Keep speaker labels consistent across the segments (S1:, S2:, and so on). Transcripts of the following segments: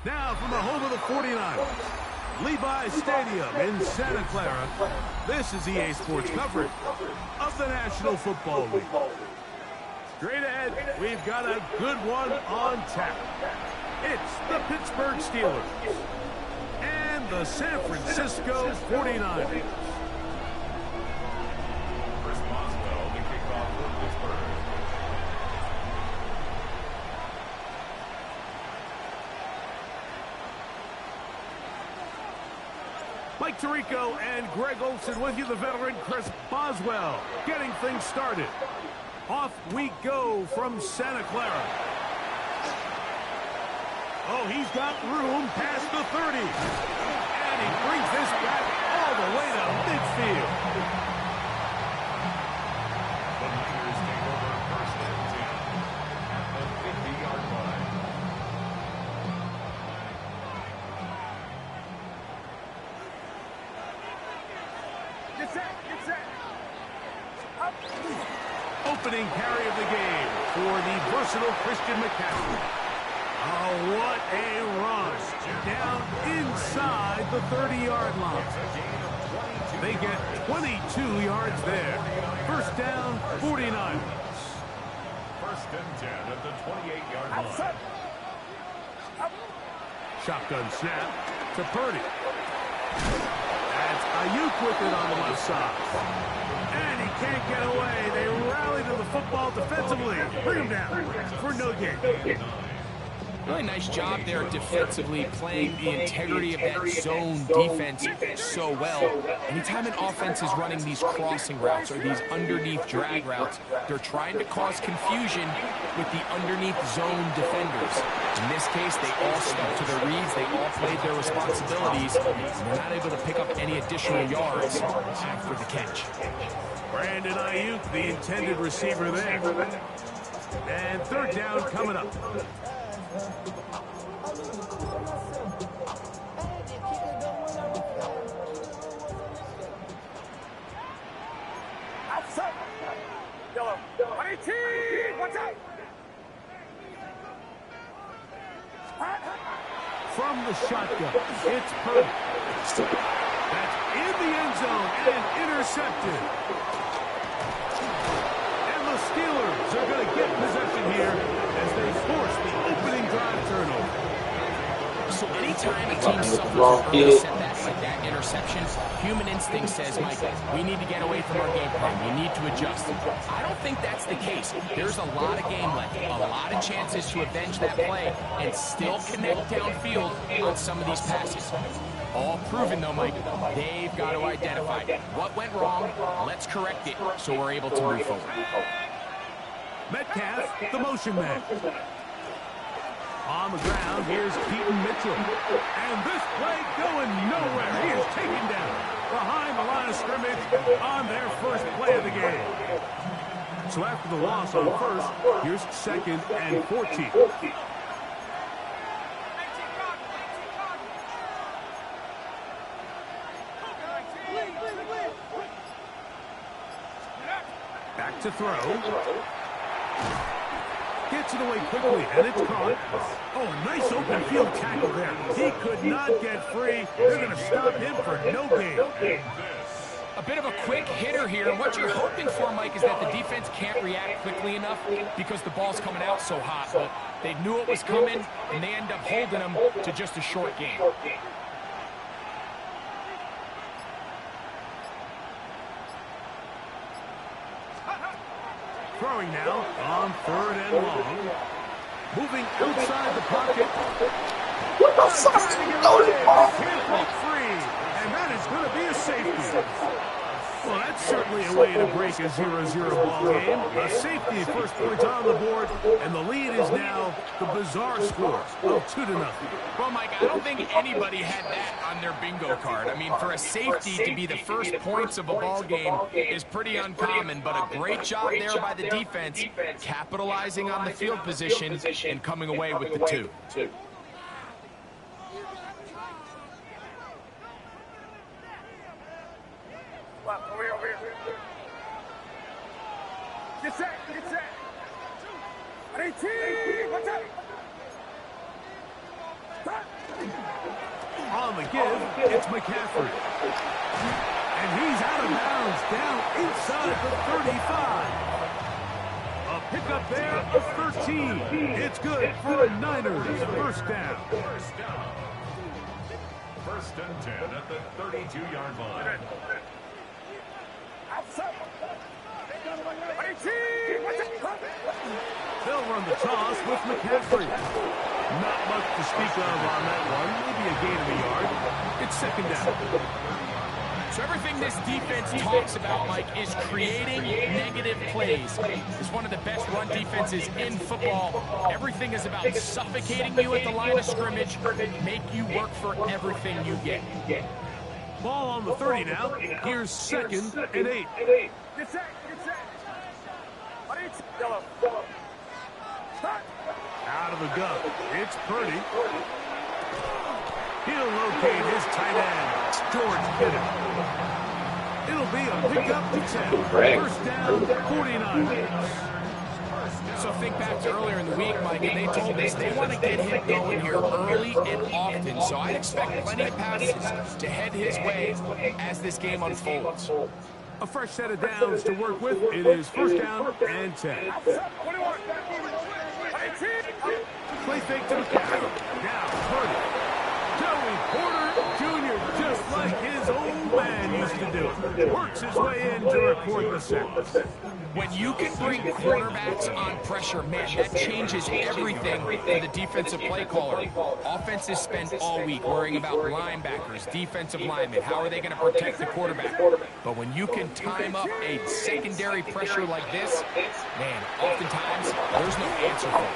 S1: Now from the home of the 49ers, Levi's Stadium in Santa Clara, this is EA Sports coverage of the National Football League. Straight ahead, we've got a good one on tap. It's the Pittsburgh Steelers and the San Francisco 49ers. Mike Tirico and Greg Olsen with you, the veteran Chris Boswell, getting things started. Off we go from Santa Clara. Oh, he's got room past the 30. And he brings this back all the way to midfield. The Niners take over first and 10 at the 50-yard line. Get set. Opening carry of the game for the versatile Christian McCaffrey. Oh, what a run. Down inside the 30-yard line. They get 22 yards there. First down, 49ers. First and 10 at the 28-yard line. Shotgun snap to Purdy. That's Ayuk with it on the left side. And he can't get away. They rally to the football defensively. Bring him down for no gain.
S2: Really nice job there defensively, playing the integrity of that zone defense so well. Anytime an offense is running these crossing routes or these underneath drag routes, they're trying to cause confusion with the underneath zone defenders. In this case, they all stuck to their reads, they all played their responsibilities, and they're not able to pick up any additional yards after the catch.
S1: Brandon Ayuk, the intended receiver there. And third down coming up.
S3: Outside. Yellow. 18. Watch out.
S1: From the shotgun, it's Purdy. That's in the end zone and intercepted. And the Steelers are going to get possession here as they force the opening drive turnover.
S2: So anytime a team suffers an early setback like that interception, human instinct says, Mike, we need to get away from our game plan. We need to adjust. I don't think that's the case. There's a lot of game left, a lot of chances to avenge that play and still connect downfield on some of these passes. All proven, though, Mike, they've got to identify what went wrong. Let's correct it so we're able to move forward.
S1: Metcalf, the motion man. On the ground, here's Keaton Mitchell. And this play going nowhere. He is taken down behind the line of scrimmage on their first play of the game. So after the loss on first, here's second and 14. Back to throw. Gets it away quickly, and it's caught. Oh, nice open field tackle there. He could not get free. They're going to stop him for no gain.
S2: A bit of a quick hitter here. And what you're hoping for, Mike, is that the defense can't react quickly enough because the ball's coming out so hot. But they knew it was coming, and they end up holding them to just a short game.
S1: Throwing now on third and long. Moving outside the pocket.
S4: What the fuck?
S1: Can't break free. And that is going to be a safety. Well, that's certainly a way to break a 0-0 ball game. A safety, first points on the board, and the lead is now the bizarre score of 2-0.
S2: Well, Mike, I don't think anybody had that on their bingo card. I mean, for a safety to be the first points of a ball game is pretty uncommon, but a great job there by the defense, capitalizing on the field position and coming away with the 2.
S3: Over here. Get set. 18. Watch out.
S1: On the give, it's McCaffrey. And he's out of bounds, down inside the 35. A pickup there of 13. It's good for the Niners. First down.
S5: First and 10 at the 32-yard line.
S1: They'll run the toss with McCaffrey. Not much to speak of on that one. Maybe a gain of a yard. It's second down.
S2: So everything this defense talks about, Mike, is creating negative plays. It's one of the best run defenses in football. Everything is about suffocating you at the line of scrimmage, make you work for everything you get.
S1: Ball on the 30 now. Here's second and 8.
S3: Get set. Yellow.
S1: Out of the gun. It's Purdy. He'll locate his tight end, George Kittle. It'll be a pickup to 10. First down, 49.
S2: So think back to earlier in the week, Mike, and they told us they want to get him going here early and often. So I'd expect plenty of passes to head his way as this game unfolds.
S1: A fresh set of downs to work with. It is first down and 10. Play fake to McCaffrey. Now Purdy. Joey Porter Jr., just like his old man used to do. Works his way in to record the sack.
S2: When you can bring quarterbacks on pressure, man, that changes everything for the defensive play caller. Offenses spend all week worrying about linebackers, defensive linemen. How are they going to protect the quarterback? But when you can time up a secondary pressure like this, man, oftentimes there's no answer for it.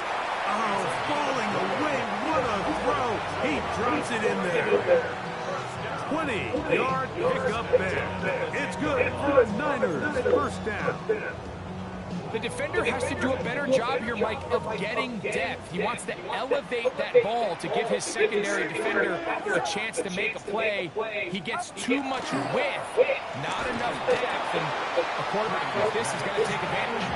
S1: Oh, falling away. What a throw. He drops it in there. 20-yard pickup there. It's good for the Niners. First down.
S2: The defender has to do a better job here, Mike, of getting depth. He wants to elevate that ball to give his secondary defender a chance to make a play. He gets too much width, not enough depth, and a quarterback like this is going to take advantage.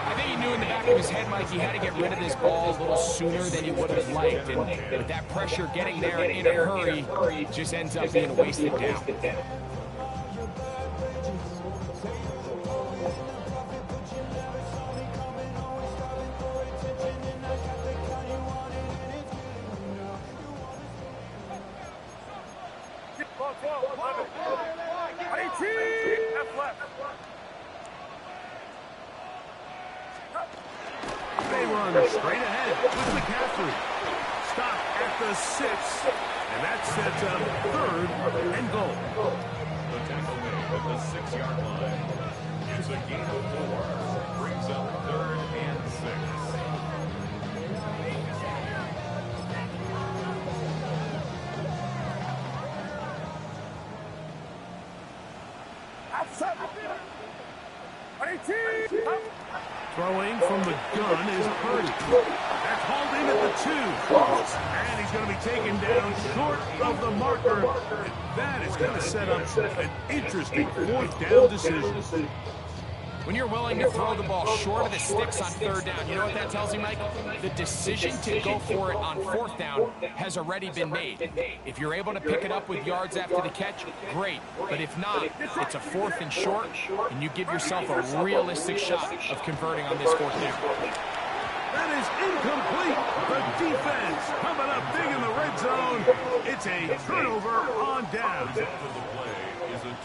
S2: I think he knew in the back of his head, Mike, he had to get rid of this ball a little sooner than he would have liked. And with that pressure getting there in a hurry, it just ends up being a wasted down.
S1: They run straight ahead with McCaffrey. Stop at the 6, and that sets up third and goal.
S5: The tackle made at the 6-yard line. It's a gain of 4. Brings up third and 6.
S1: Throwing from the gun is Purdy. That's hauled in at the 2. And he's going to be taken down short of the marker. And that is going to set up an interesting fourth down decision.
S2: When you're willing to throw the ball short of the sticks on third down, you know what that tells you, Mike? The decision to go for it on fourth down has already been made. If you're able to pick it up with yards after the catch, great. But if not, it's a fourth and short, and you give yourself a realistic shot of converting on this fourth down.
S1: That is incomplete. The defense coming up big in the red zone. It's a turnover on down.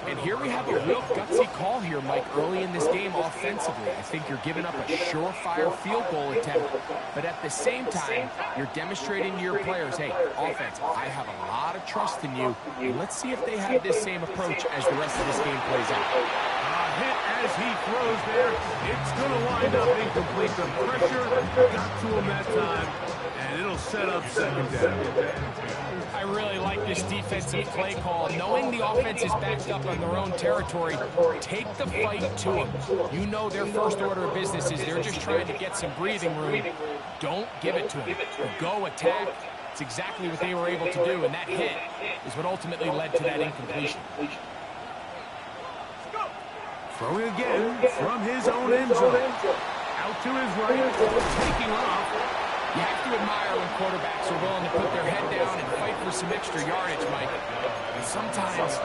S2: And here we have a real gutsy call here, Mike, early in this game offensively. I think you're giving up a surefire field goal attempt, but at the same time, you're demonstrating to your players, hey, offense, I have a lot of trust in you, and let's see if they have this same approach as the rest of this game plays out.
S1: Hit as he throws there. It's going to wind up incomplete. The pressure got to him that time, and it'll set up second down.
S2: I really like this defensive play call. Knowing the offense is backed up on their own territory, take the fight to them. You know their first order of business is they're just trying to get some breathing room. Don't give it to them. Go attack. It's exactly what they were able to do, and that hit is what ultimately led to that incompletion.
S1: Throwing again from his own end zone. Out to his right, taking off.
S2: You have to admire when quarterbacks are willing to put their head down and fight for some extra yardage, Mike. And sometimes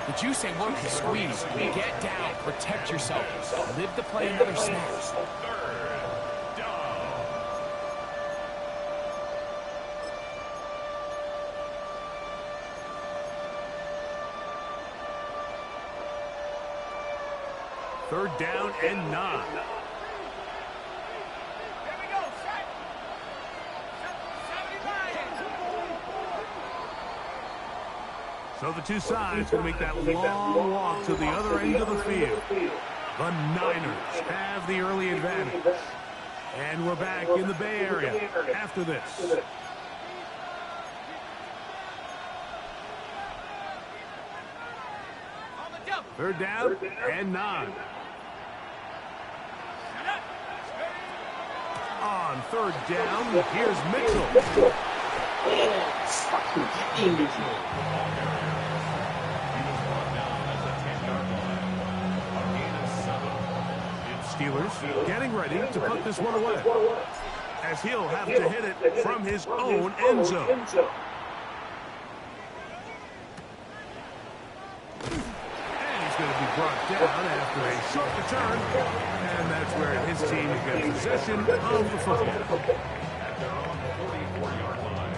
S2: the juice ain't worth the squeeze. Get down, protect yourself, live to play another snap.
S1: Third down and 9. So the two sides will make that long walk to the other end of the field. The Niners have the early advantage. And we're back in the Bay Area after this. Third down and 9. On third down, here's Mitchell. Steelers getting ready to put this one away, as he'll have to hit it from his own end zone. And he's going to be brought down after a short return, and that's where his team gets possession of the football.
S5: At their own 44-yard line.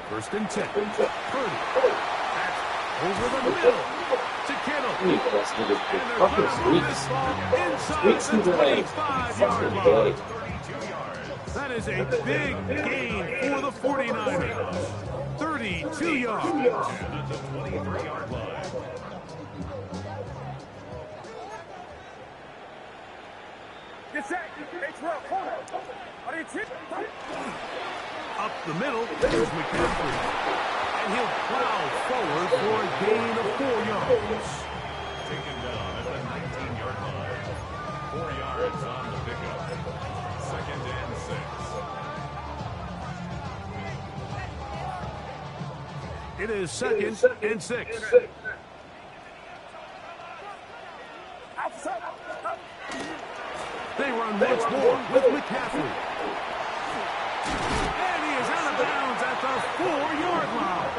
S1: First and 10. Purdy. That's over the middle to Kittle. And they're going to move this ball inside the 25-yard line. That is a big gain for the 49ers. 32 yards.
S5: And at the 23-yard line.
S3: Get set. H-12, corner.
S1: Up the middle, there's McCaffrey. And he'll plow forward for a gain of 4 yards.
S5: Taken down at the 19-yard line. 4 yards on the pickup. Second and 6.
S1: It is second and 6. They run once more with McCaffrey. And he is out of bounds at the 4-yard line.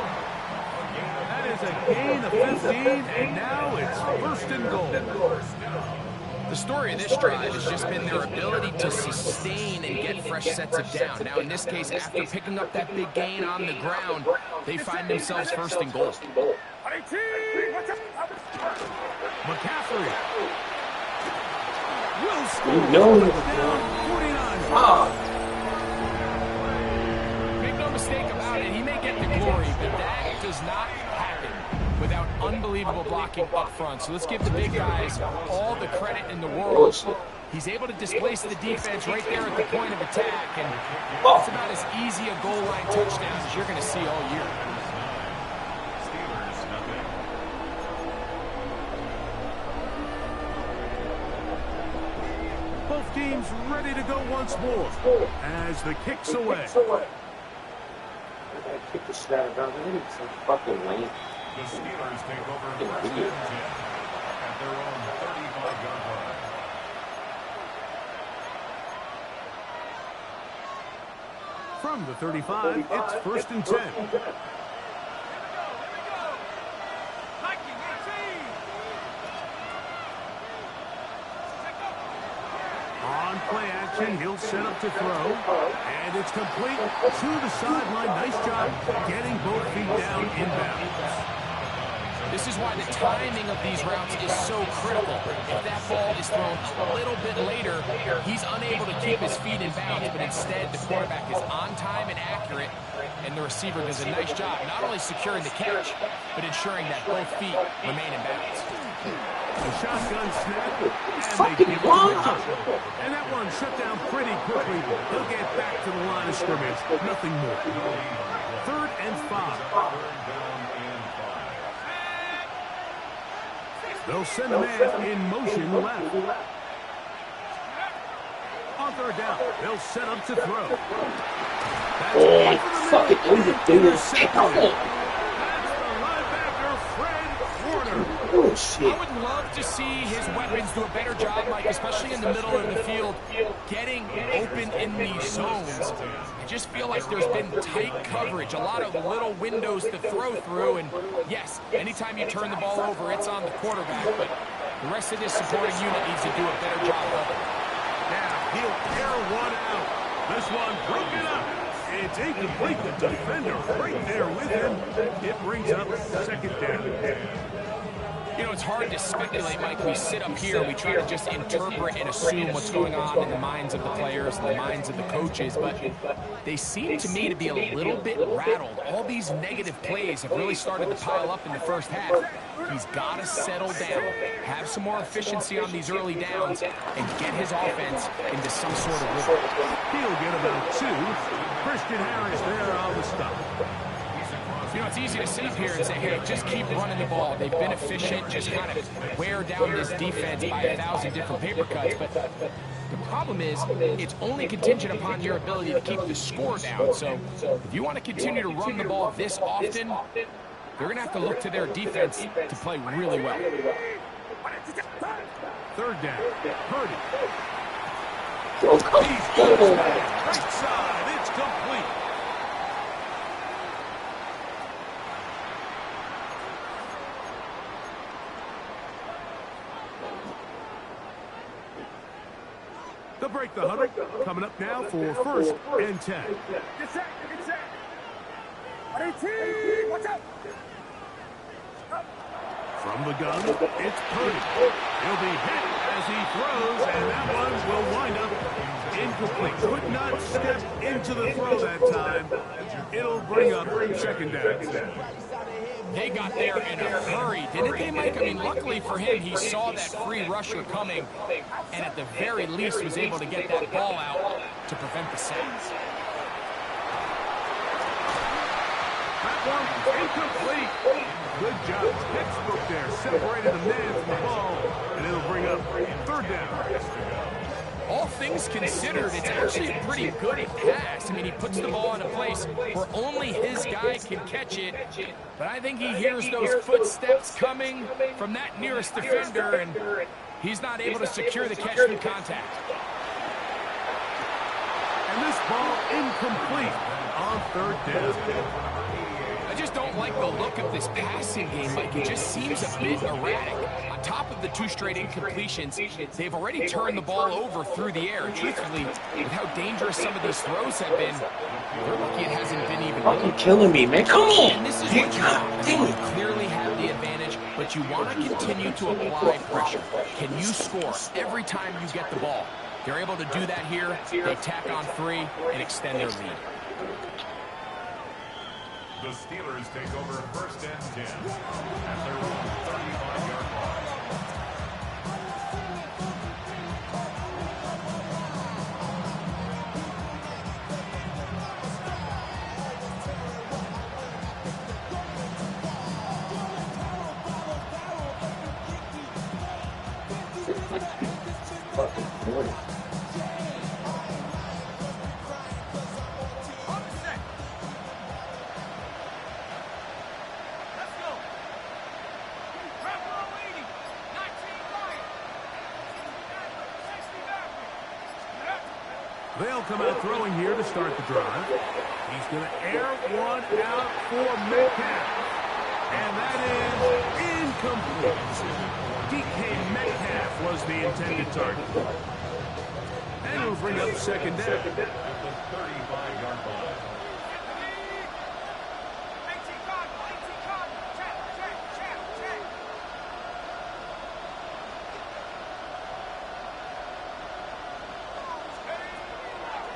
S1: That is a gain of 15, and now it's first and goal.
S2: The story of this drive has just been their ability to sustain and get fresh sets of down. Now, in this case, after picking up that big gain on the ground, they find themselves first and goal.
S1: McCaffrey will score. Touchdown, 49.
S2: Make no mistake about it, he may get the glory, but that does not happen without unbelievable blocking up front. So let's give the big guys all the credit in the world. He's able to displace the defense right there at the point of attack, and it's about as easy a goal line touchdown as you're going to see all year.
S5: Steelers, nothing.
S1: Both teams ready to go once more as the kick's away.
S4: Kick the snap around. It's some fucking lame.
S5: The Steelers take over first and 10 at their own 35-yard line.
S1: From the 35, it's first and 10. On play action, he'll set up to throw. And it's complete to the sideline. Nice job getting both feet down inbounds.
S2: This is why the timing of these routes is so critical. If that ball is thrown a little bit later, he's unable to keep his feet in bounds, but instead the quarterback is on time and accurate, and the receiver does a nice job not only securing the catch, but ensuring that both feet remain in bounds.
S1: The shotgun snap, and they give it to Mitchell. And that one shut down pretty quickly. He'll get back to the line of scrimmage. Nothing more. Third and 5. They'll send a man in motion left. On third down, they'll set up to throw. That's
S4: Oh,
S1: over the
S4: fucking
S1: middle
S4: idiot,
S1: and
S4: dude.
S1: intercepted.
S4: Come on.
S1: That's the linebacker, Fred Warner.
S4: Oh, shit.
S2: I would love to see his weapons do a better job, Mike, especially in the middle of the field, getting open in these zones. I just feel like there's been tight coverage, a lot of little windows to throw through, and yes, anytime you turn the ball over, it's on the quarterback, but the rest of this supporting unit needs to do a better job of it.
S1: Now he'll air one out. This one broken up. It's incomplete. The defender right there with him. It brings up second down.
S2: You know, it's hard to speculate, Mike. We sit up here, we try to just interpret and assume what's going on in the minds of the players and the minds of the coaches, but they seem to me to be a little bit rattled. All these negative plays have really started to pile up in the first half. He's got to settle down, have some more efficiency on these early downs, and get his offense into some sort of rhythm.
S1: He'll get about 2. Christian Harris there on the stop.
S2: You know, it's easy to sit up here and say, hey, just keep running the ball. They've been efficient, just kind of wear down this defense by 1,000 different paper cuts. But the problem is, it's only contingent upon your ability to keep the score down. So if you want to continue to run the ball this often, they're going to have to look to their defense to play really well.
S1: Third down. Purdy.
S4: Oh, come on.
S1: Right side. It's complete. They'll break the huddle. Coming up now for first and 10.
S3: Get set. Get set. 18. Watch out.
S1: From the gun, it's Purdy. He'll be hit as he throws, and that one will wind up incomplete. Could not step into the throw that time. It'll bring up second down.
S2: They got there in a hurry, didn't they, Mike? I mean, luckily for him, he saw that free rusher coming, and at the very least was able to get that ball out to prevent the sacks.
S1: That one incomplete. Good job. Textbook there. Separated the man from the ball, and it'll bring up third down.
S2: All things considered, it's actually a pretty good pass. I mean, he puts the ball in a place where only his guy can catch it. But I think he hears those footsteps coming from that nearest defender, and he's not able to secure the catch through contact.
S1: And this ball incomplete on third down.
S2: I just don't like the look of this passing game, Mike. It just seems a bit erratic. On top of the 2 straight incompletions, they've already turned the ball over through the air. Truthfully, with how dangerous some of these throws have been, they're lucky it hasn't been even.
S4: Fucking killing me, man. Come on.
S2: And this is what you want. You clearly have the advantage, but you want to continue to apply pressure. Can you score every time you get the ball? They're able to do that here. They tack on 3 and extend their lead.
S5: The Steelers take over first and 10 at their own 35-yard line.
S4: Fucking morning.
S1: They'll come out throwing here to start the drive. He's going to air one out for Metcalf. And that is incomplete. DK Metcalf was the intended target. And it'll bring up second down.
S5: At the 35-yard line.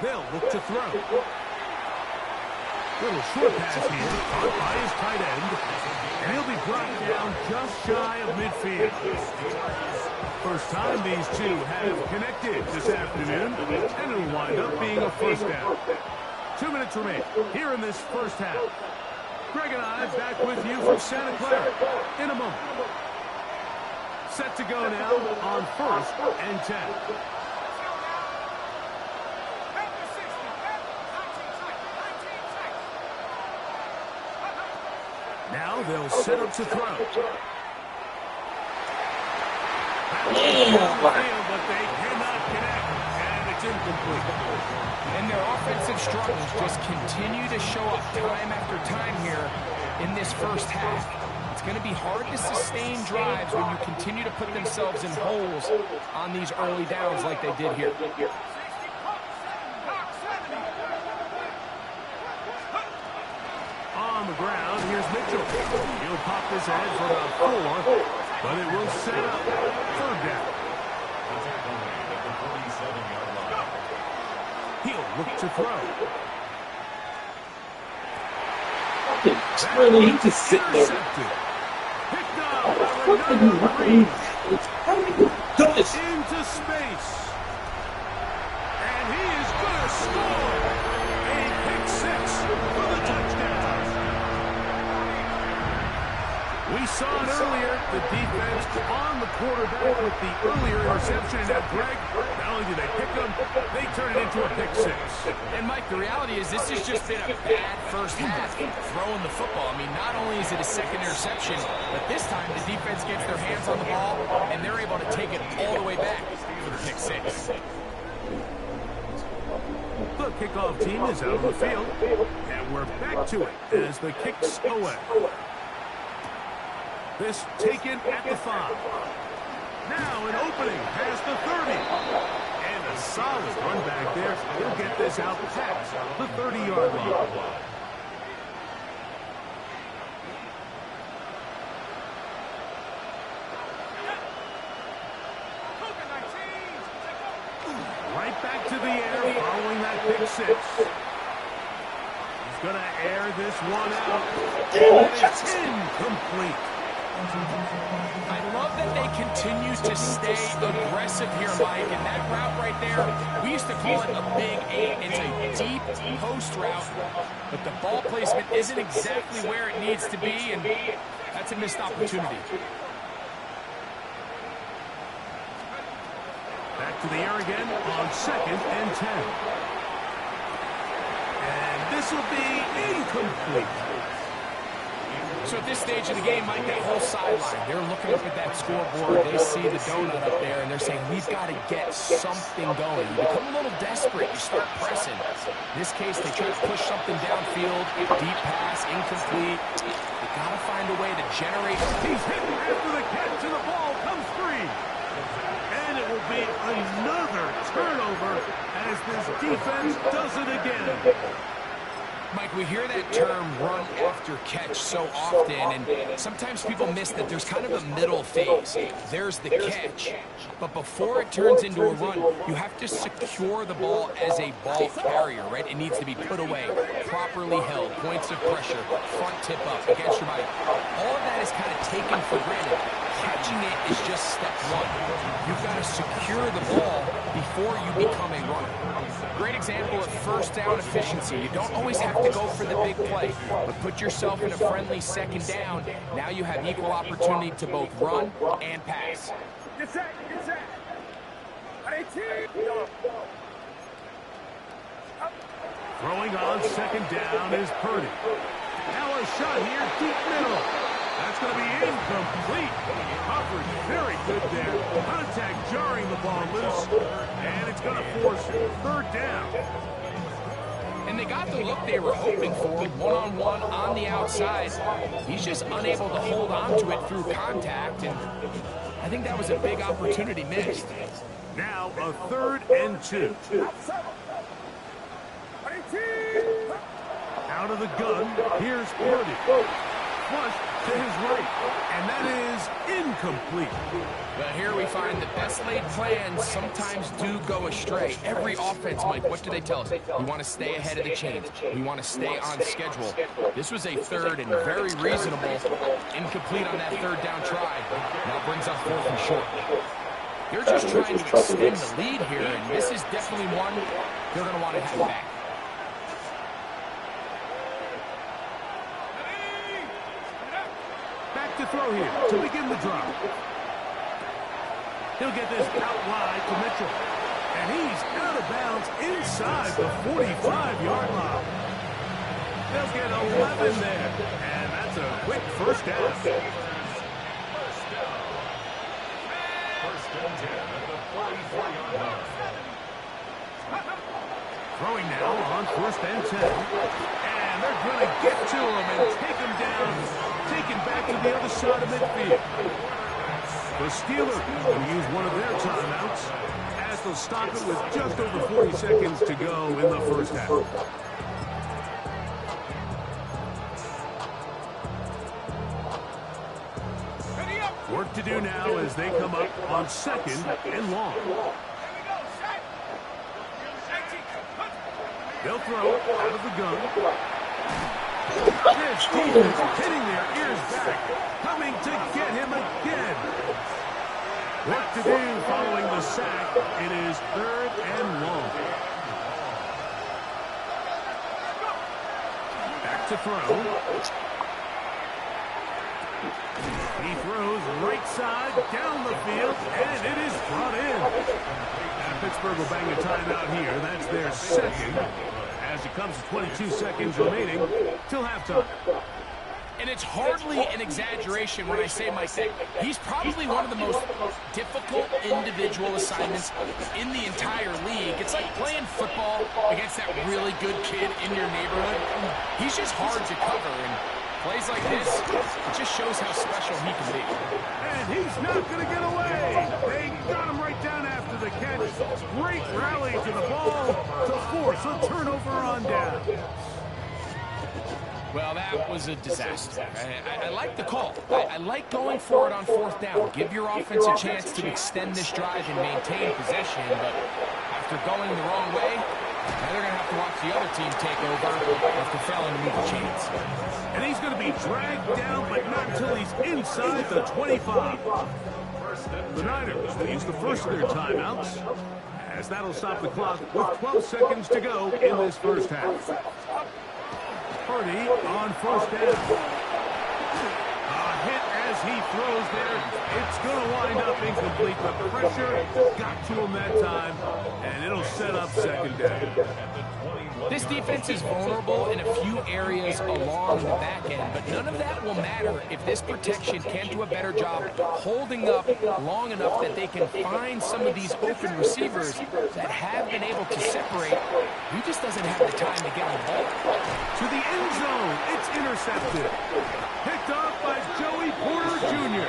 S1: They'll look to throw. Little short pass here, caught by his tight end. And he'll be brought down just shy of midfield. First time these two have connected this afternoon, and it'll wind up being a first down. 2 minutes remain here in this first half. Greg and I back with you from Santa Clara in a moment. Set to go now on first and 10. Now they'll set up to throw.
S4: Yeah.
S1: But they cannot connect, and it's incomplete.
S2: And their offensive struggles just continue to show up time after time here in this first half. It's going to be hard to sustain drives when you continue to put themselves in holes on these early downs like they did here.
S1: On the ground, here's Mitchell. He'll pop this ahead for about 4, but it will set up third down. He'll look to throw.
S4: Really, he just sitting there.
S1: Picked up by number 3. Into space. And he is going to score. A pick 6 for the touchdown. We saw it earlier. The defense on the quarterback with the earlier interception. And now, Greg, not only do they pick him, they turn it into a pick 6.
S2: And, Mike, the reality is this has just been a bad first half throwing the football. I mean, not only is it a second interception, but this time the defense gets their hands on the ball, and they're able to take it all the way back for the pick 6.
S1: The kickoff team is out on the field, and we're back to it as the kicks away. This taken at the 5. Now an opening past the 30. And a solid run back there. He'll get this out past the 30-yard line. Right back to the air following that pick 6. He's going to air this one out. And it's incomplete.
S2: I love that they continue to stay aggressive here, Mike, and that route right there, we used to call it a big 8. It's a deep post route, but the ball placement isn't exactly where it needs to be, and that's a missed opportunity.
S1: Back to the air again on 2nd and 10. And this will be incomplete.
S2: So at this stage of the game, Mike, that whole sideline, they're looking up at that scoreboard. They see the donut up there, and they're saying, we've got to get something going. You become a little desperate. You start pressing. In this case, they try to push something downfield. Deep pass, incomplete. They got to find a way to generate.
S1: He's hit after the catch, and the ball comes free. And it will be another turnover as this defense does it again.
S2: Mike, we hear that term run after catch so often, and sometimes people miss that there's kind of a middle phase. There's the catch, but before it turns into a run, you have to secure the ball as a ball carrier, right? It needs to be put away, properly held, points of pressure, front tip up against your body. All of that is kind of taken for granted. Catching it is just step 1. You've got to secure the ball before you become a runner. Great example of first down efficiency. You don't always have to go for the big play, but put yourself in a friendly second down. Now you have equal opportunity to both run and pass.
S3: Get set, get set. 18.
S1: Throwing on 2nd down is Purdy. Now a shot here, deep middle. That's going to be incomplete. Coverage very good there. Contact jarring the ball loose. And it's going to force it. 3rd down.
S2: And they got the look they were hoping for, one-on-one on the outside. He's just unable to hold on to it through contact, and I think that was a big opportunity missed.
S1: Now a 3rd and 2. Out of the gun, here's Purdy. Flush to his right, and that is incomplete.
S2: But here we find the best laid plans sometimes do go astray. Every offense, Mike, what do they tell us? We want to stay ahead of the chains. We want to stay on schedule. This was a 3rd and very reasonable. Incomplete on that 3rd down try. Now brings up 4th and short. They're just trying to extend the lead here, and this is definitely one they're going to want to have back.
S1: To throw here to begin the drive. He'll get this out wide to Mitchell. And he's out of bounds inside the 45-yard line. They'll get 11 there. And that's That's a quick first down.
S5: First and 10 at the 44-yard line.
S1: Throwing now on first and 10. And they're going to get to him and take him down. Taken back to the other side of midfield. The Steelers will use one of their timeouts as they'll stop it with just over 40 seconds to go in the first half. Work to do now as they come up on second and long. They'll throw out of the gun. This defense hitting their ears back, coming to get him again. Work to do following the sack. It is third and long. Back to throw. He throws right side down the field, and it is brought in. And Pittsburgh will bang a timeout here. That's their second, as it comes to 22 seconds remaining till halftime.
S2: And it's hardly an exaggeration when I say, Mike, that he's probably one of the most difficult individual assignments in the entire league. It's like playing football against that really good kid in your neighborhood. He's just hard to cover, and plays like this, it just shows how special he can be.
S1: And he's not going to get away. They got him right down after the catch. Great rally to the ball to force a turnover on down.
S2: Well, that was a disaster. I like the call. I like going for it on fourth down. Give your offense a chance to extend this drive and maintain possession, but after going the wrong way, now they're going to have to watch the other team take over after failing to move the chains.
S1: And he's going to be dragged down, but not until he's inside the 25. The Niners will use the first of their timeouts, as that'll stop the clock with 12 seconds to go in this first half. Purdy on first down. A hit as he throws there. It's going to wind up incomplete. The pressure got to him that time, and it'll set up second down.
S2: This defense is vulnerable in a few areas along the back end, but none of that will matter if this protection can't do a better job holding up long enough that they can find some of these open receivers that have been able to separate. He just doesn't have the time to get on the ball.
S1: To the end zone, it's intercepted. Picked off by Joey Porter Jr.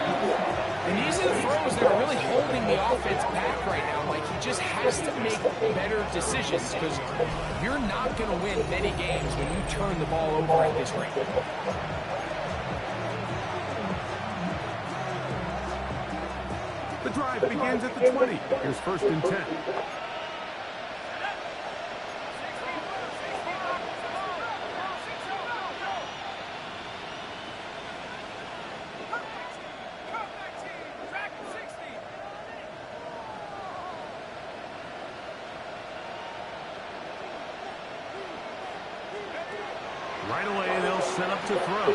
S2: And these are the throws that are really holding the offense back right now. Like, he just has to make better decisions, because you're not going to win many games when you turn the ball over at this rate.
S1: The drive begins at the 20. Here's first and 10. Right away, they'll set up to throw.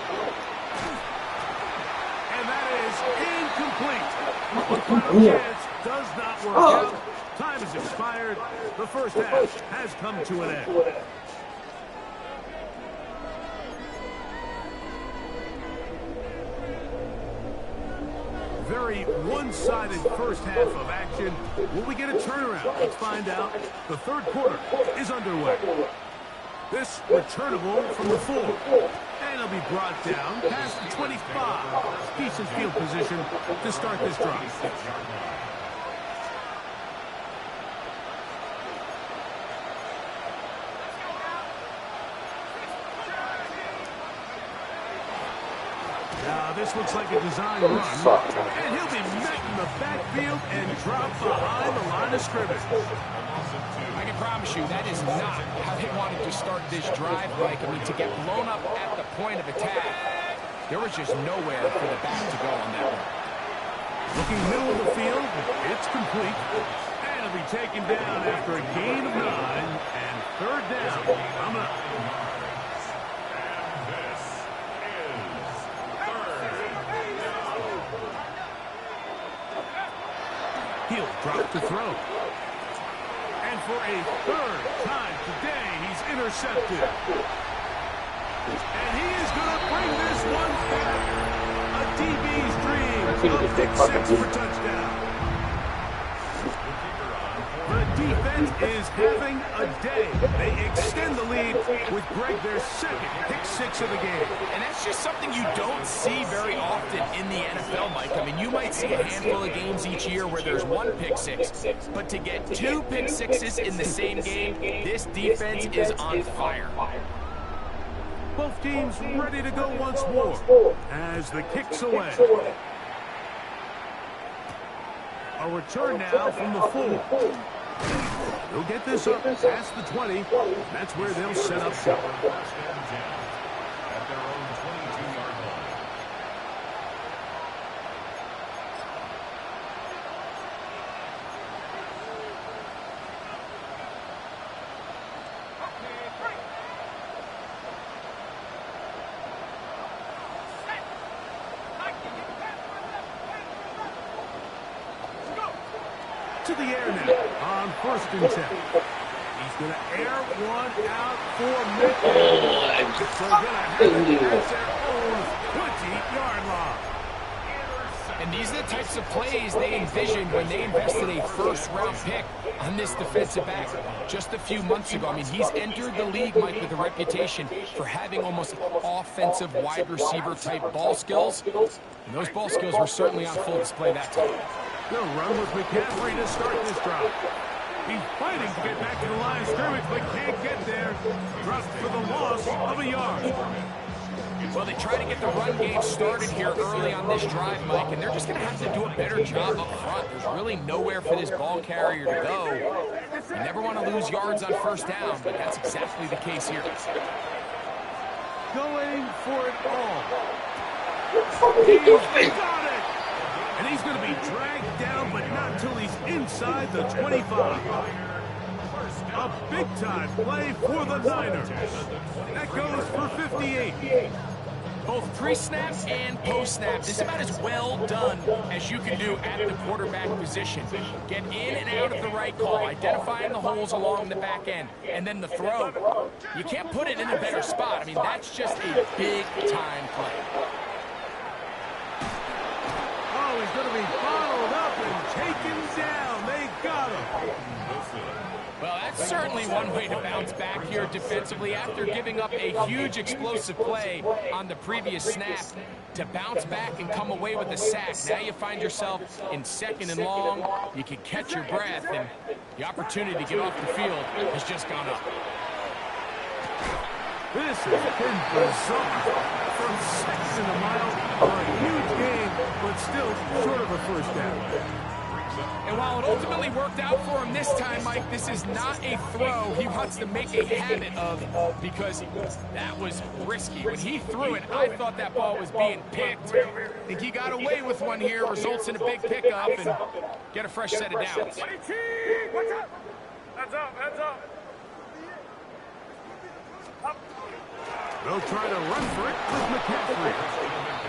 S1: And that is incomplete. One final chance does not work out. Time has expired. The first half has come to an end. Very one-sided first half of action. Will we get a turnaround? Let's find out. The third quarter is underway. This returnable from the 4. And it'll be brought down past the 25. Decent field position to start this drive. Now this looks like a design run. And he'll be met in the backfield and dropped behind the line of scrimmage.
S2: I can promise you that is not how they wanted to start this drive, Mike. I mean, to get blown up at the point of attack, there was just nowhere for the back to go on that one.
S1: Looking middle of the field, it's complete. And it'll be taken down after a gain of 9 and third down coming up. He'll drop to throw. And for a third time today, he's intercepted. And he is going to bring this one back. A DB's dream. A pick six for touchdown. The defense is having a day. They extend the lead with Greg their second pick six of the game.
S2: And that's just something you don't see very often in the NFL, Mike. I mean, you might see a handful of games each year where there's one pick six, but to get two pick sixes in the same game, this defense is on fire.
S1: Both teams ready to go once more as the kick's away. A return now from the full. They'll get this up past the 20. That's where they'll set up shop.
S5: At their own 22-yard line.
S1: To the air now on 1st and 10. He's going to air one out for Mitchell. So going to have it at their own 20-yard line.
S2: And these are the types of plays they envisioned when they invested a first-round pick on this defensive back just a few months ago. I mean, he's entered the league, Mike, with a reputation for having almost offensive wide receiver-type ball skills. And those ball skills were certainly on full display that time.
S1: They'll run with McCaffrey to start this drive. He's fighting to get back to the line of scrimmage, but can't get there. Dropped for the loss of a yard.
S2: Well, they try to get the run game started here early on this drive, Mike, and they're just going to have to do a better job up front. There's really nowhere for this ball carrier to go. You never want to lose yards on first down, but that's exactly the case here.
S1: Going for it all. He's got it! And he's going to be dragged down, but not until he's inside the 25. A big-time play for the Niners. That goes for 58.
S2: Both pre-snap and post-snap, this is about as well done as you can do at the quarterback position. Get in and out of the right call, identifying the holes along the back end, and then the throw. You can't put it in a better spot. I mean, that's just a big-time play.
S1: Oh, he's going to be bottled up and taken down. They got him.
S2: Well, that's certainly one way to bounce back here defensively after giving up a huge explosive play on the previous snap. To bounce back and come away with a sack. Now you find yourself in 2nd and long. You can catch your breath, and the opportunity to get off the field has just gone up.
S1: This has been bizarre. From 6 and a mile, a huge game, but still short of a first down.
S2: And while it ultimately worked out for him this time, Mike, this is not a throw he wants to make a habit of, because that was risky. When he threw it, I thought that ball was being picked. I think he got away with one here, results in a big pickup, and get a fresh set of downs.
S3: What's up? Heads up, heads up.
S1: They'll try to run for it with McCaffrey.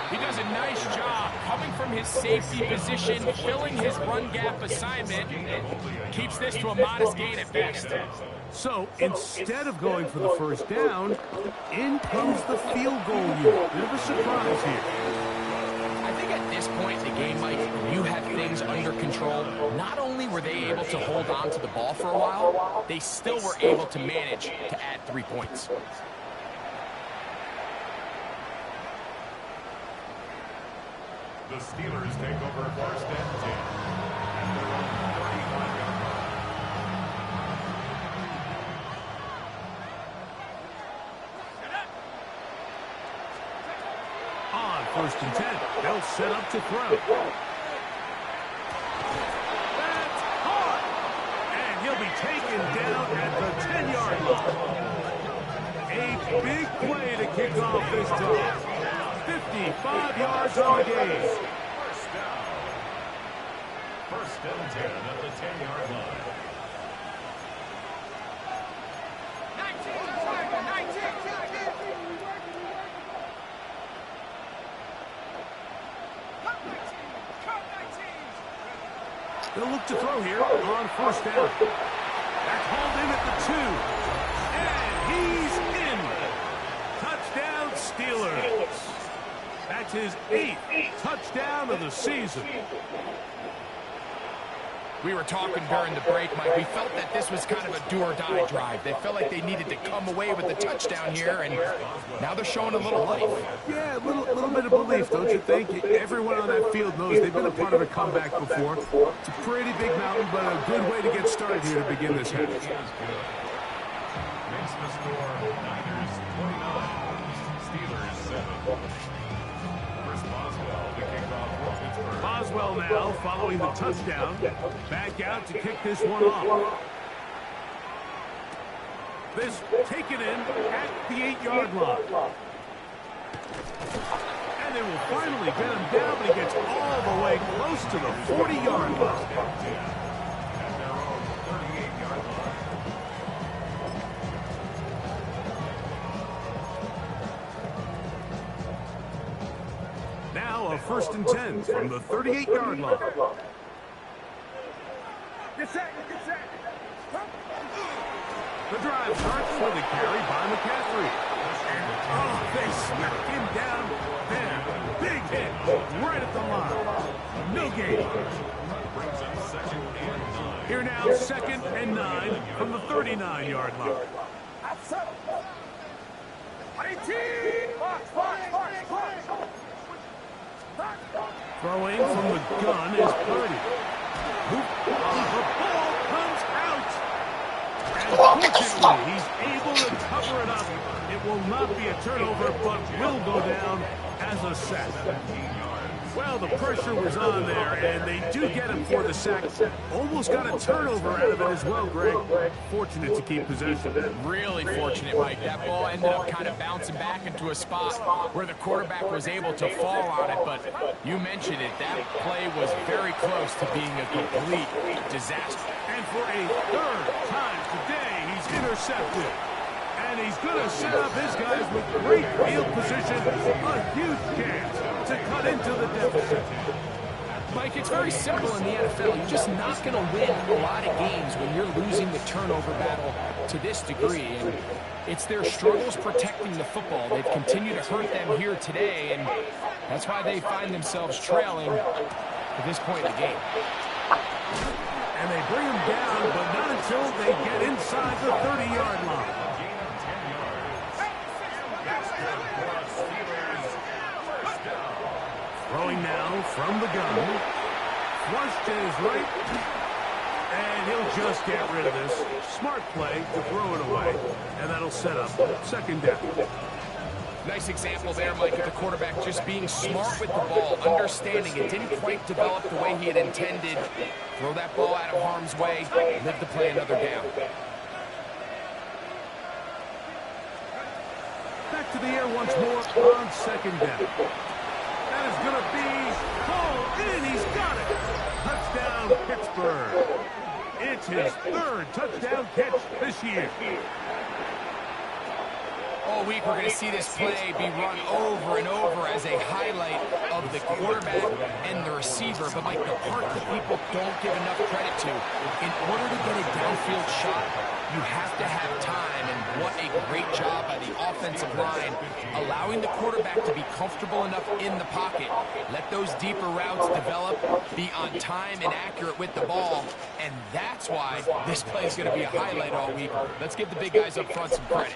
S2: He does a nice job coming from his safety position, filling his run gap assignment, keeps this to a modest gain at best.
S1: So instead of going for the first down, in comes the field goal unit. Bit of a surprise here.
S2: I think at this point in the game, Mike, you have things under control. Not only were they able to hold on to the ball for a while, they still were able to manage to add 3 points.
S5: The Steelers take over 1st and 10. At their own 35-yard line.
S1: On 1st and 10, they'll set up to throw. That's hard! And he'll be taken down at the 10-yard line. A big play to kick off this drive. 55 yards on the game.
S5: First down. 1st and 10 at the 10-yard line.
S3: 19.
S1: They'll look to throw here on 1st down. That's hauled in at the 2. And he's in. Touchdown. Steelers. That's his 8th touchdown of the season.
S2: We were talking during the break, Mike. We felt that this was kind of a do-or-die drive. They felt like they needed to come away with the touchdown here, and now they're showing a little life.
S1: Yeah, a little bit of belief, don't you think? Everyone on that field knows they've been a part of a comeback before. It's a pretty big mountain, but a good way to get started here to begin this half.
S5: Makes the score Niners 29, Steelers 7.
S1: Boswell now following the touchdown. Back out to kick this one off. This taken in at the 8-yard line. And they will finally get him down, but he gets all the way close to the 40-yard line.
S5: At their own 38-yard line.
S1: Now a 1st and 10 from the 38-yard line.
S3: Get set.
S1: The drive starts with a carry by McCaffrey. And, oh, they smacked him down there. Big hit right at the line. No gain.
S5: Brings up 2nd and 9.
S1: Here now, 2nd and 9 from the 39-yard line. Throwing from the gun is Purdy. The ball comes out. And fortunately, he's able to cover it up. It will not be a turnover, but will go down as a sack. Well, the pressure was on there, and they do get him for the sack. Almost got a turnover out of it as well, Greg. Fortunate to keep possession.
S2: Really fortunate, Mike. That ball ended up kind of bouncing back into a spot where the quarterback was able to fall on it, but you mentioned it. That play was very close to being a complete disaster.
S1: And for a 3rd time today, he's intercepted. And he's going to set up his guys with great field position. A huge chance to cut into the deficit.
S2: Mike, it's very simple in the NFL. You're just not going to win a lot of games when you're losing the turnover battle to this degree. And it's their struggles protecting the football. They've continued to hurt them here today, and that's why they find themselves trailing at this point in the game.
S1: And they bring him down, but not until they get inside the 30-yard line. Throwing now from the gun. Flushed to his right. And he'll just get rid of this. Smart play to throw it away. And that'll set up 2nd down.
S2: Nice example there, Mike, of the quarterback just being smart with the ball, understanding it didn't quite develop the way he had intended. Throw that ball out of harm's way, live to play another down.
S1: Back to the air once more on 2nd down. That is going to be called in. He's got it. Touchdown, Pittsburgh. It's his 3rd touchdown catch this year.
S2: All week we're going to see this play be run over and over as a highlight of the quarterback and the receiver. But, Mike, the part that people don't give enough credit to, in order to get a downfield shot, you have to have time. And what a great job by the offensive line, allowing the quarterback to be comfortable enough in the pocket. Let those deeper routes develop, be on time and accurate with the ball. And that's why this play is going to be a highlight all week. Let's give the big guys up front some credit.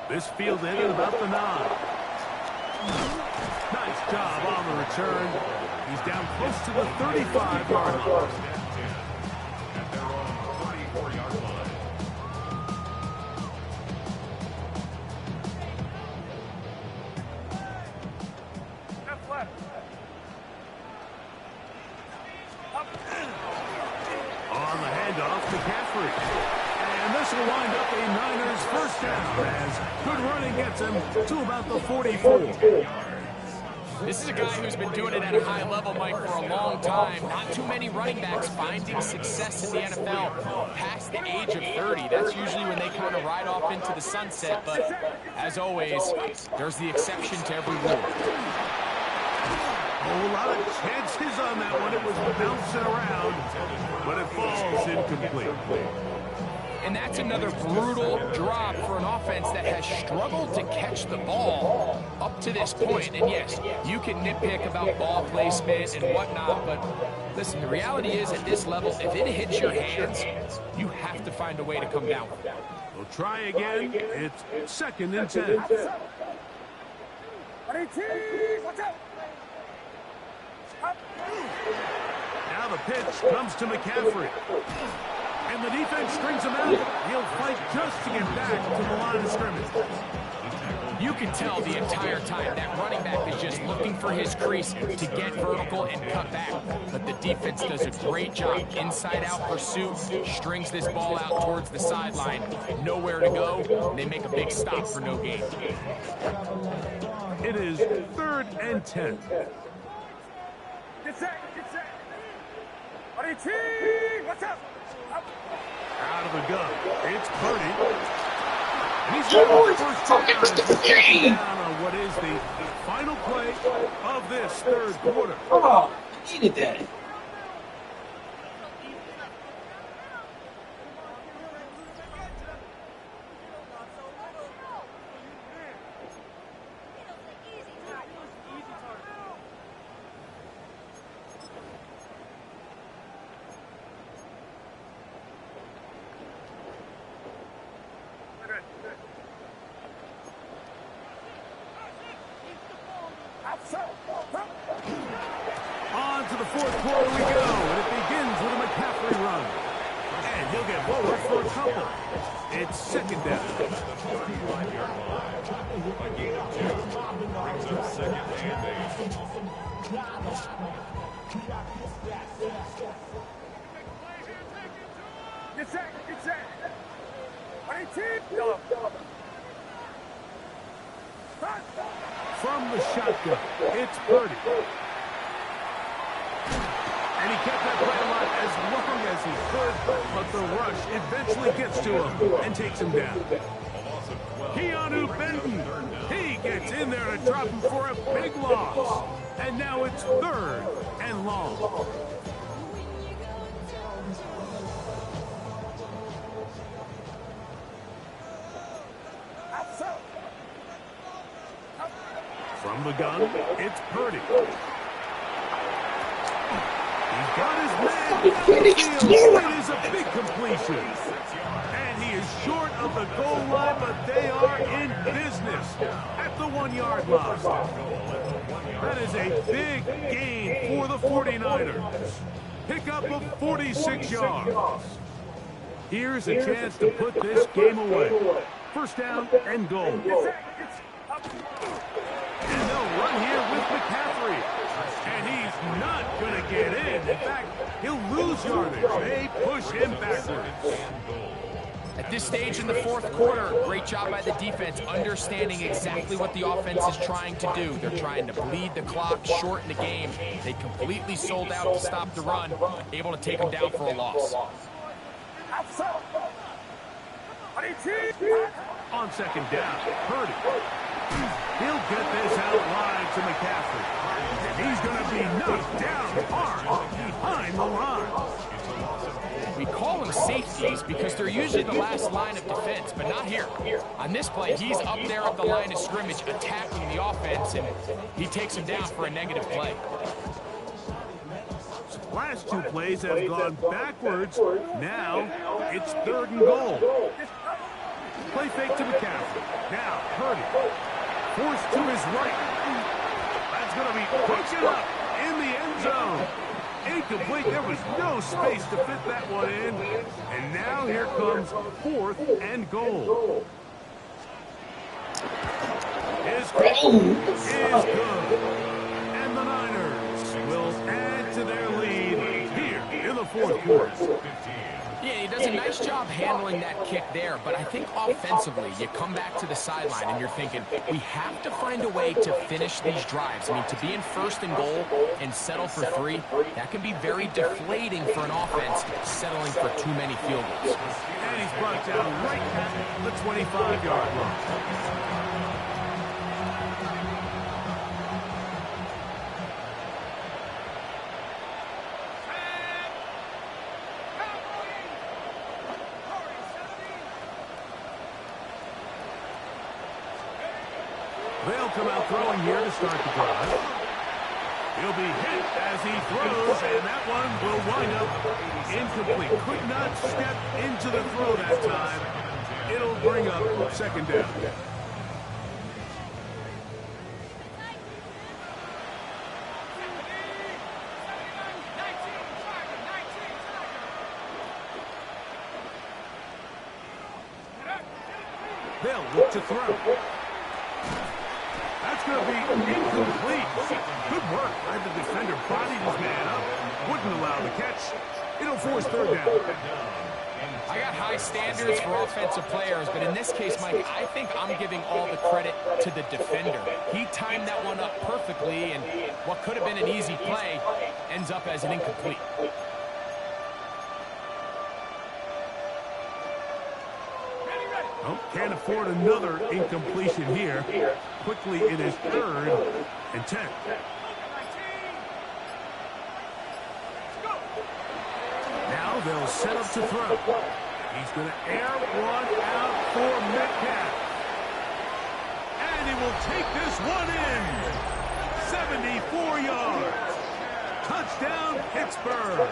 S1: This fielded at about the 9. Nice job on the return. He's down close to the 35-yard line.
S5: At their own 34-yard line.
S3: Left.
S1: On the handoff to McCaffrey. And this will wind up a Niners 1st down as good running gets him to about the 44.
S2: This is a guy who's been doing it at a high level, Mike, for a long time. Not too many running backs finding success in the NFL past the age of 30. That's usually when they kind of ride off into the sunset. But as always, there's the exception to every rule.
S1: A whole lot of chances on that one. It was bouncing around, but it falls incomplete.
S2: And that's another brutal drop for an offense that has struggled to catch the ball up to this point. And yes, you can nitpick about ball placement and whatnot, but listen, the reality is at this level, if it hits your hands, you have to find a way to come down with it.
S1: We'll try again. It's 2nd and 10. Now the pitch comes to McCaffrey. And the defense strings him out. He'll fight just to get back to the line of scrimmage.
S2: You can tell the entire time that running back is just looking for his crease to get vertical and cut back. But the defense does a great job. Inside-out pursuit, strings this ball out towards the sideline. Nowhere to go. They make a big stop for no gain.
S1: It is 3rd and 10.
S3: Get set. What's up?
S1: Out of the gun. It's Purdy. He's
S4: Holy
S1: first
S4: fucking game.
S1: down on what is the final play of this 3rd quarter.
S4: Oh, I needed that.
S1: On to the 4th quarter we go, and it begins with a McCaffrey run. And he'll get forward for a couple. It's 2nd down.
S5: A gain of 2 brings up 2nd and 8.
S3: Get set.
S1: From the shotgun, it's Purdy. And he kept that play alive as long as he could, but the rush eventually gets to him and takes him down. Keanu Benton, he gets in there to drop him for a big loss. And now it's 3rd and long. From the gun, it's Purdy. He's got his man downfield. It is a big completion. And he is short of the goal line, but they are in business at the 1-yard line. That is a big gain for the 49ers. Pickup of 46 yards. Here's a chance to put this game away. 1st down and goal. And they'll run here with McCaffrey. And he's not going to get in. In fact, he'll lose yardage. They push him backwards.
S2: At this stage in the 4th quarter, great job by the defense, understanding exactly what the offense is trying to do. They're trying to bleed the clock, shorten the game. They completely sold out to stop the run, able to take them down for a loss.
S1: On 2nd down, Purdy. He'll get this out wide to McCaffrey. He's going to be knocked down hard behind the line.
S2: We call them safeties because they're usually the last line of defense, but not here. On this play, he's up there at the line of scrimmage attacking the offense, and he takes him down for a negative play.
S1: Last 2 plays have gone backwards. Now it's 3rd and goal. Play fake to McCaffrey. Now Purdy. Forced to his right. That's going to be broken up in the end zone. Incomplete. There was no space to fit that one in. And now here comes 4th and goal. His kick is good. And the Niners will add to their lead here in the 4th quarter.
S2: Yeah, he does a nice job handling that kick there, but I think offensively, you come back to the sideline and you're thinking, we have to find a way to finish these drives. I mean, to be in 1st and goal and settle for 3, that can be very deflating for an offense settling for too many field goals.
S1: And he's brought down right at the 25-yard line. They'll come out throwing here to start the drive. He'll be hit as he throws, and that one will wind up incomplete. Could not step into the throw that time. It'll bring up second down. They'll look to throw. That's going to be incomplete. Good work by the defender. Bodied his man up. Wouldn't allow the catch. It'll force third down.
S2: I got high standards for offensive players, but in this case, Mike, I think I'm giving all the credit to the defender. He timed that one up perfectly, and what could have been an easy play ends up as an incomplete.
S1: Oh, can't afford another incompletion here. Quickly in his third and 10. Now they'll set up to throw. He's going to air one out for Metcalf. And he will take this one in. 74 yards. Touchdown, Pittsburgh.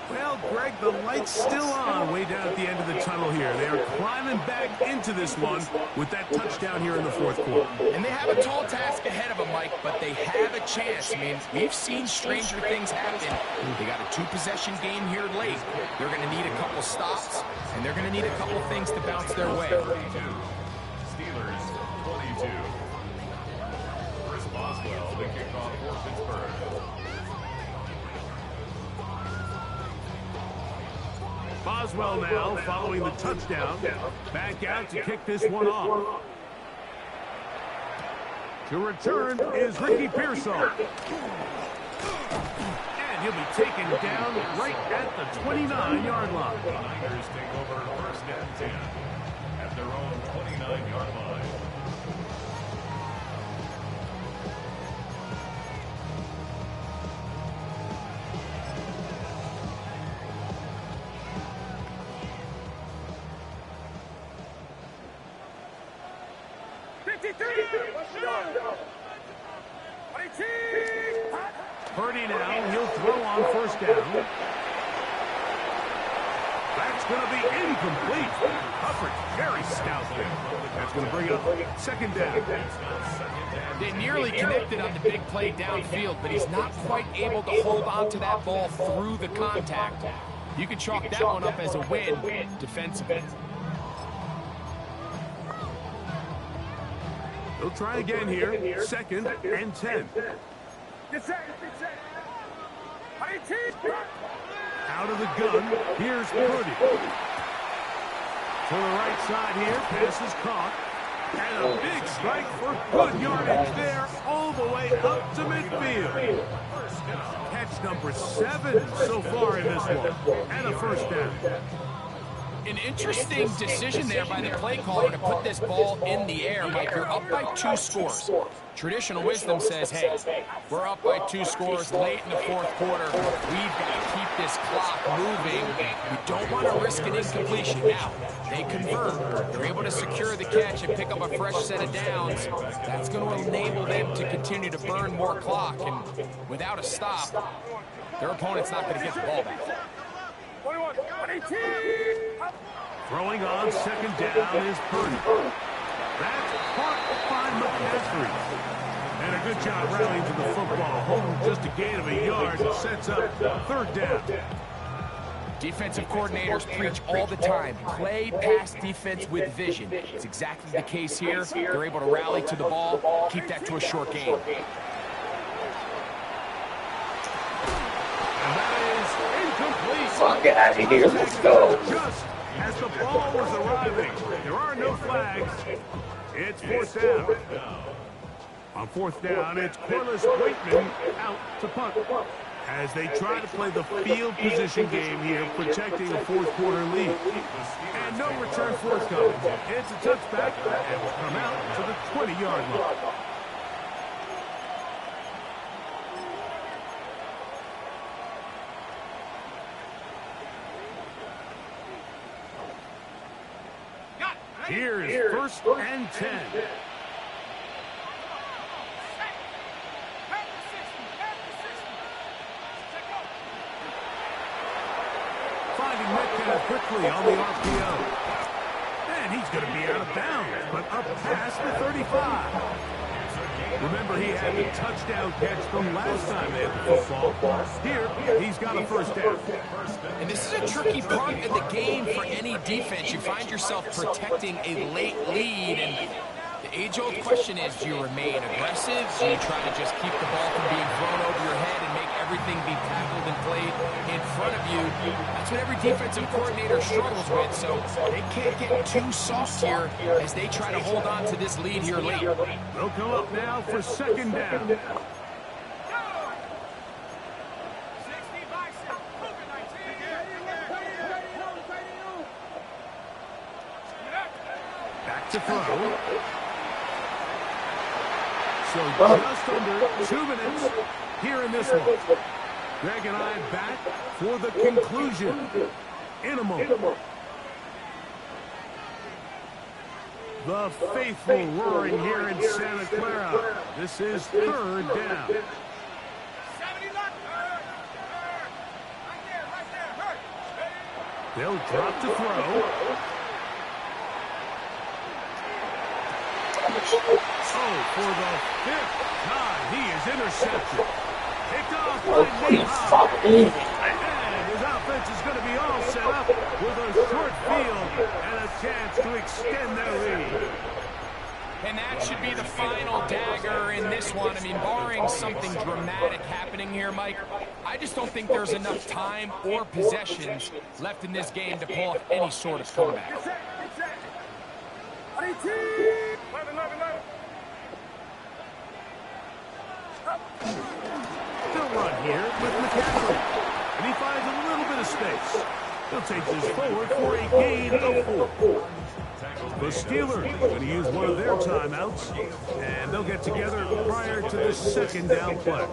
S1: Well, Greg, the light's still on way down at the end of the tunnel here. They are climbing back into this one with that touchdown here in the fourth quarter.
S2: And they have a tall task ahead of them, Mike, but they have a chance. I mean, we've seen stranger things happen. They got a two-possession game here late. They're going to need a couple stops, and they're going to need a couple things to bounce their way.
S5: Steelers 22. Chris Boswell, the kickoff for Pittsburgh.
S1: Boswell now following the touchdown. Back out to kick this one off. To return is Ricky Pearsall. And he'll be taken down right at the 29-yard line.
S5: The Niners take over first and 10 at their own 29-yard line.
S1: Purdy now, he'll throw on first down. That's going to be incomplete. Hubbard very stout there. That's going to bring up second down.
S2: They nearly connected on the big play downfield, but he's not quite able to hold on to that ball through the contact. You can chalk that one up as a win defensively.
S1: They'll try again here. Second and 10. Out of the gun, here's Purdy. To the right side here, pass is caught. And a big strike for good yardage there, all the way up to midfield. Catch number 7 so far in this one, and a first down.
S2: An interesting decision there by the play caller to put this ball in the air. Mike, you're up by 2 scores. Traditional wisdom says, hey, we're up by 2 scores late in the fourth quarter. We've got to keep this clock moving. We don't want to risk an incompletion. Now, they convert. They're able to secure the catch and pick up a fresh set of downs. That's going to enable them to continue to burn more clock. And without a stop, their opponent's not going to get the ball back.
S1: Throwing on second down is Purdy. That's caught by McCaffrey. And a good job rallying to the football. Holding just a gain of a yard and sets up third down.
S2: Defensive coordinators preach all the time. Play pass defense with vision. It's exactly the case here. They're able to rally to the ball, keep that to a short game.
S1: And that is incomplete.
S4: Fuck out of here. Let's go.
S1: Just as the ball was arriving, there are no flags. It's fourth down. On fourth down, it's Corliss Waitman out to punt. As they try to play the field position game here, protecting a fourth quarter lead. And no return forthcoming. It's a touchback and will come out to the 20-yard line. Here's first and 10. Finding Metcalf quickly on the RPO. And he's going to be out of bounds, but up past the 35. Remember, he had the touchdown catch from last time they had the football. Here, he's got a first down.
S2: And this is a tricky part of the game for any defense. You find yourself protecting a late lead, and the age-old question is, do you remain aggressive? Do you try to just keep the ball from being thrown over your head and make everything be tackled and played in front of you? That's what every defensive coordinator struggles with, so they can't get too soft here as they try to hold on to this lead here late.
S1: They'll come up now for second down. Back to throw. So just under 2 minutes here in this one. Greg and I back for the conclusion in a moment. The faithful roaring here in Santa Clara. This is third down. They'll drop to throw. Oh, for the 5th time, he is intercepted. Picked off by Nate Hobbs. And his offense is going to be all set up with a short field and a chance to extend their lead.
S2: And that should be the final dagger in this one. I mean, barring something dramatic happening here, Mike, I just don't think there's enough time or possessions left in this game to pull off any sort of comeback.
S1: They'll run here with McCaffrey. And he finds a little bit of space. He'll take this forward for a gain of 4. The Steelers going to use one of their timeouts, and they'll get together prior to the second down play.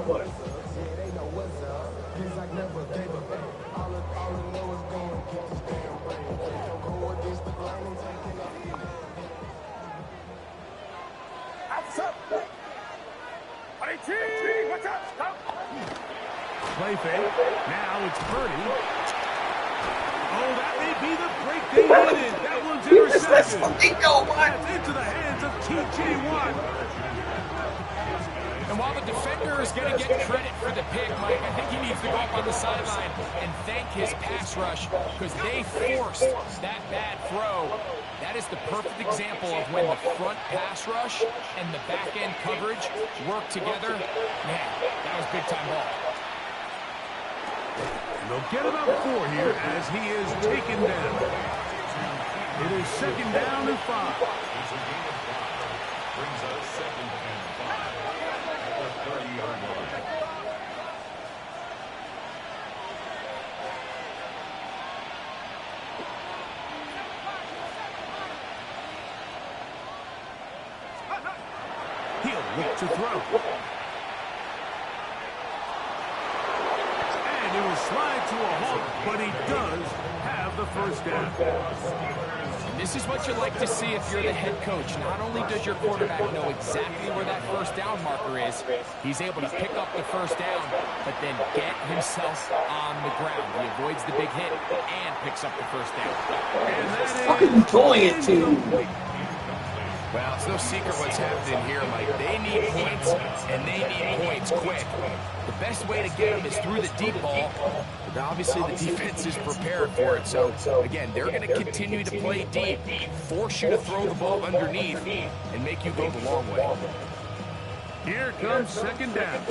S1: Play fake. Now it's Purdy. Oh, that may be the break they needed. That one's intercepted. That's into the hands of T.J. Watt.
S2: And while the defender is going to get credit for the pick, Mike, I think he needs to go up on the sideline and thank his pass rush because they forced that bad throw. That is the perfect example of when the front pass rush and the back-end coverage work together. Man, that was big-time ball.
S1: They'll get about 4 here as he is taken down. It is second down and 5.
S5: Brings us second and 5 at the 30-yard line.
S1: He'll look to throw. He will slide to a halt, but he does have the first down.
S2: And this is what you like to see if you're the head coach. Not only does your quarterback know exactly where that first down marker is, he's able to pick up the first down, but then get himself on the ground. He avoids the big hit and picks up the first down.
S1: And that is
S4: fucking doing it too.
S2: Well, it's no secret what's happening here, Mike. They need points, and they need points quick. The best way to get them is through the deep ball, but obviously the defense is prepared for it. So, again, they're going to continue to play deep, force you to throw the ball underneath, and make you go the long way.
S1: Here comes second down.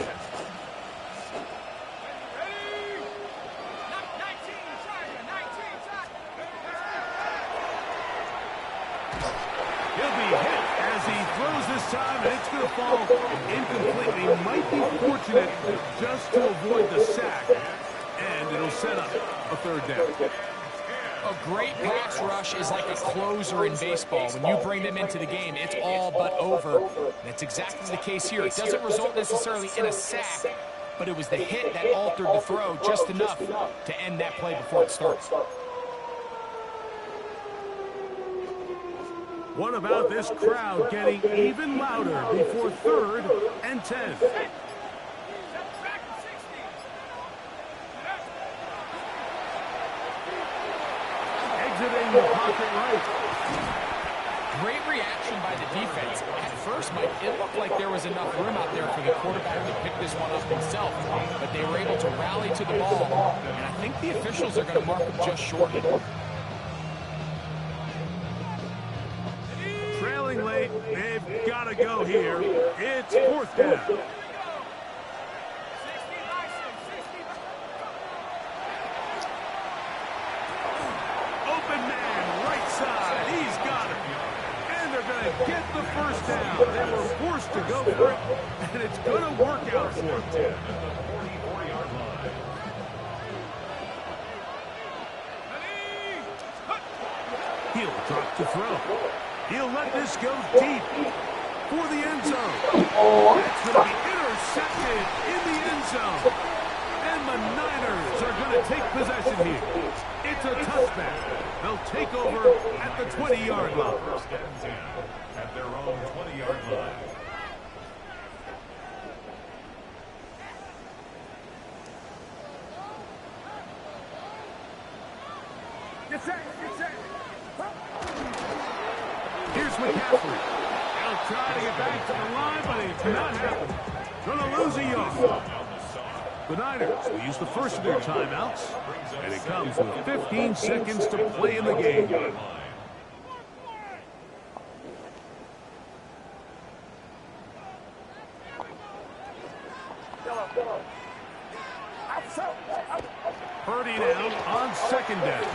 S1: Time, and it's going to fall incomplete. He might be fortunate just to avoid the sack, and it'll set up a third down.
S2: A great pass rush is like a closer in baseball. When you bring them into the game, it's all but over. That's exactly the case here. It doesn't result necessarily in a sack, but it was the hit that altered the throw just enough to end that play before it starts.
S1: What about this crowd getting even louder before 3rd and 10? Exiting the pocket right.
S2: Great reaction by the defense. At first, Mike, it looked like there was enough room out there for the quarterback to pick this one up himself, but they were able to rally to the ball, and I think the officials are going to mark him just short.
S1: Trailing late, they've got to go here. It's 4th down. Open man, right side, he's got it. And they're going to get the first down. They were forced to go for it, and it's going to work out for them.
S5: At the 44-yard line.
S1: He'll drop to throw. He'll let this go deep for the end zone. That's going to be intercepted in the end zone. And the Niners are going to take possession here. It's a touchback. They'll take over at the 20-yard line.
S5: 1st and 10 at their own 20-yard line.
S3: Get set, get set.
S1: Here's McCaffrey. They'll try to get back to the line, but it's not happening. Going to lose a yard. The Niners will use the first of their timeouts, and it comes with 15 seconds to play in the game. Purdy down on 2nd down.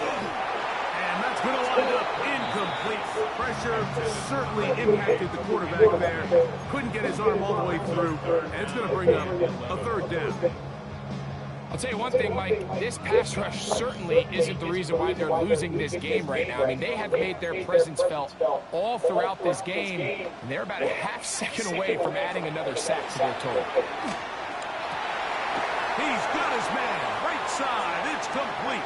S1: And that's going to wind up incomplete. Pressure certainly impacted the quarterback there. Couldn't get his arm all the way through. And it's going to bring up a 3rd down.
S2: I'll tell you one thing, Mike, this pass rush certainly isn't the reason why they're losing this game right now. I mean, they have made their presence felt all throughout this game, and they're about a half second away from adding another sack to their total.
S1: He's got his man, right side, it's complete.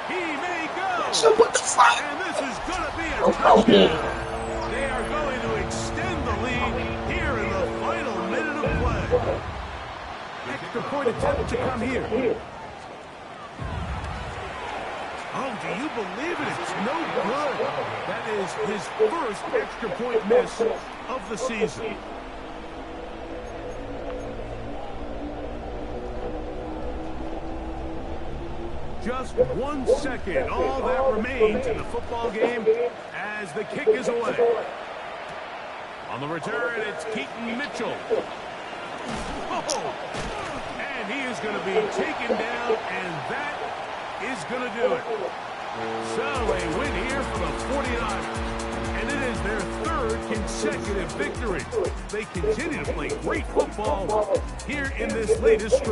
S1: He may go.
S4: So what the fuck?
S1: And this is going to be a touchdown. They are going to extend the lead here in the final minute of play. Extra point attempt to come here. Oh, do you believe it? It's no good. That is his first extra point miss of the season. Just 1 second, all that remains in the football game as the kick is away. On the return, it's Keaton Mitchell. Oh, and he is going to be taken down, and that is going to do it. So a win here for the 49ers, and it is their 3rd consecutive victory. They continue to play great football here in this latest stretch.